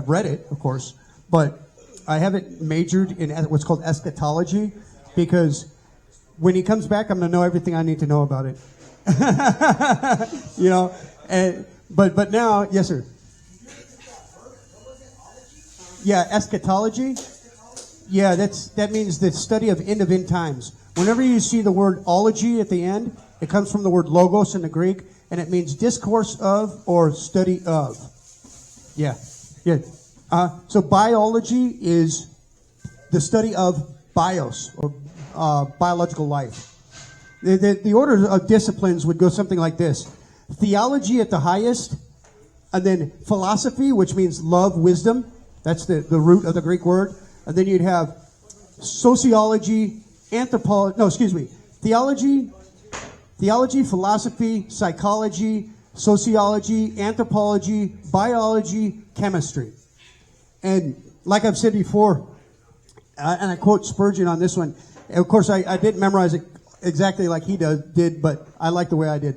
I've read it, of course, but I haven't majored in what's called eschatology, because when he comes back, I'm going to know everything I need to know about it. You know, but now, yes, sir. Yeah, eschatology. Yeah, that means the study of end times. Whenever you see the word ology at the end, it comes from the word logos in the Greek, and it means discourse of or study of. Yeah, yeah. So biology is the study of bios, or biological life. The order of disciplines would go something like this: theology at the highest, and then philosophy, which means love, wisdom. That's the root of the Greek word. And then you'd have sociology, theology, philosophy, psychology, sociology, anthropology, biology, chemistry. And like I've said before, and I quote Spurgeon on this one, of course I didn't memorize it exactly like he did, but I like the way I did.